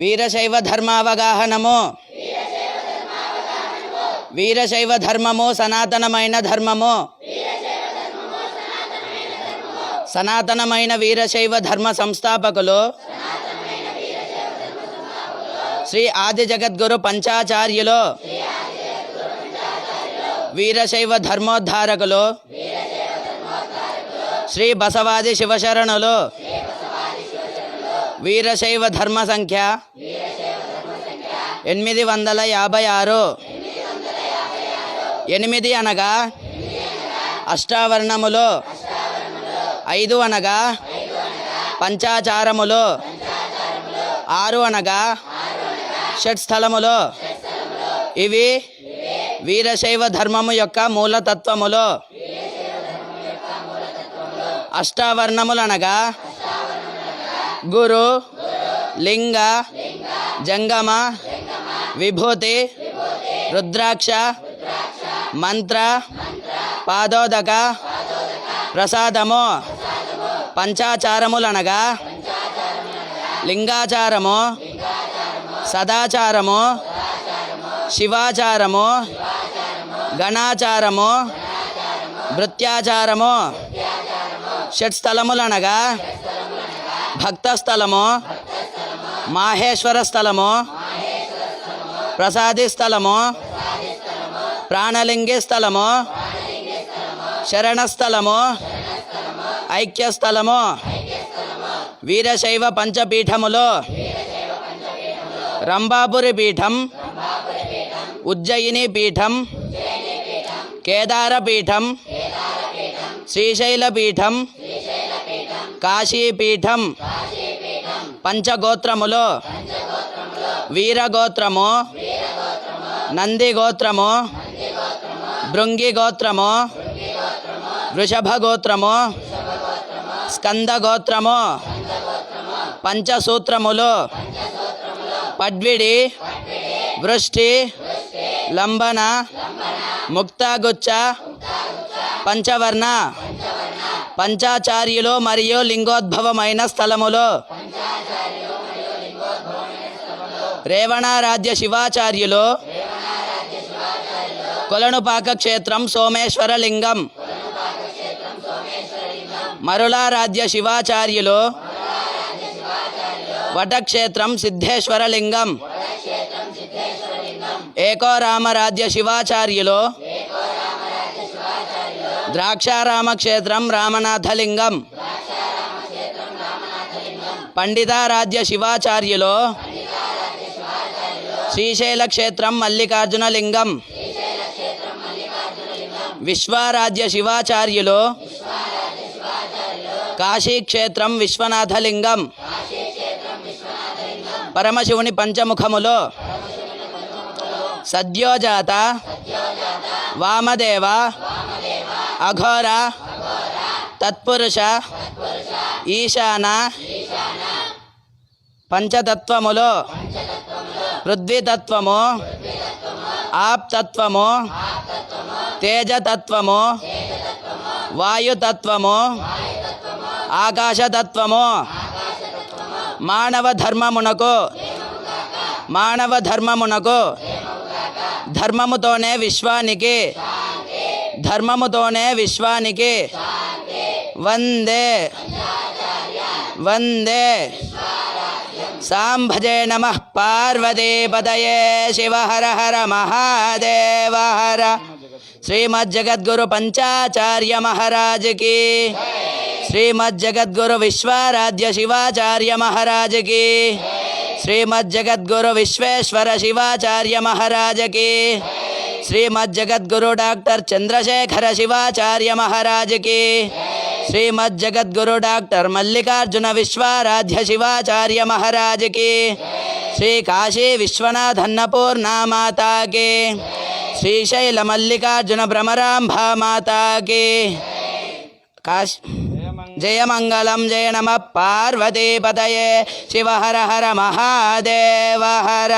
వీరశైవ ధర్మావగాహనము. వీరశైవ ధర్మము సనాతనమైన ధర్మము. సనాతనమైన వీరశైవ ధర్మ సంస్థాపకులు శ్రీ ఆది జగద్గురు పంచాచార్యులు. వీరశైవ ధర్మోద్ధారకులు శ్రీ బసవాది శివశరణులు. వీరశైవ ధర్మ సంఖ్య 856. 8 అనగా అష్టావర్ణములు, 5 అనగా పంచాచారములు, 6 అనగా షట్స్థలములు. ఇవి వీరశైవ ధర్మము యొక్క మూలతత్వములు. అష్టావర్ణములనగా గురు, లింగ, జంగమ, విభూతి, రుద్రాక్ష, మంత్ర, పాదోదక, ప్రసాదము. పంచాచారములనగా లింగాచారము, సదాచారము, శివాచారము, గణాచారము, భృత్యాచారము. షట్స్థలములనగా భక్తస్థలము, మాహేశ్వర స్థలము, ప్రసాది స్థలము, ప్రాణలింగి స్థలము, శరణస్థలము, ఐక్యస్థలము. వీరశైవ పంచపీఠములు రంభాపురి పీఠం, ఉజ్జయిని పీఠం, కేదారపీఠం, శ్రీశైలపీఠం, కాశీపీఠం. పంచగోత్రములు వీరగోత్రము, నందిగోత్రము, భృంగిగోత్రము, వృషభగోత్రము, స్కందగోత్రము. పంచసూత్రములు పడ్విడి, వృష్టి, లంబన, ముక్తాగుచ్చ. పంచవర్ణ పంచాచార్యులు మరియు లింగోద్భవమైన స్థలములు. రేవణారాధ్య శివాచార్యులు కొలనుపాక క్షేత్రం సోమేశ్వర లింగం. మరులారాధ్య శివాచార్యులు వటక్షేత్రం సిద్ధేశ్వర లింగం. ఏకోరామరాధ్య శివాచార్యులు ద్రాక్షారామ క్షేత్రం రామనాథలింగం. పండితారాధ్య శివాచార్యులు శ్రీశైల క్షేత్రం మల్లికార్జున లింగం. విశ్వారాధ్య శివాచార్యులు కాశీక్షేత్రం విశ్వనాథలింగం. పరమశివుని పంచముఖములు సద్యోజాత, వామదేవ, అఘోర, తత్పురుష, ఈశాన. పంచతత్వములు పృథ్వీతత్వము, ఆప్తత్వము, తేజతత్వము, వాయుతత్వము, ఆకాశతత్వము. మానవ ధర్మమునకు ధర్మముతోనే విశ్వానికి వందే వందే. సాంభజే నమః పార్వతీపతయే. శివ హర హర మహాదేవ హర. శ్రీమజ్జగద్గురు పంచాచార్య మహారాజ్ కి. శ్రీమజ్జగద్గురు విశ్వారాధ్య శివాచార్య మహారాజ్ కి. శ్రీమజ్జగద్గురు విశ్వేశ్వర శివాచార్య మహారాజ్ కి. శ్రీమజ్జగద్గురు డాక్టర్ చంద్రశేఖర శివాచార్య మహారాజ్ కి. శ్రీమజ్జగద్గురు డాక్టర్ మల్లికార్జున విశ్వారాధ్య శివాచార్య మహారాజ్ కి. శ్రీ కాశీ విశ్వనాథ అన్నపూర్ణ మాతా కి. శ్రీశైల మల్లికార్జున భ్రమరాంభా మాతా కి. జయ మంగళం. జయ నమః పార్వతీపతయే. శివ హర హర మహాదేవ హర.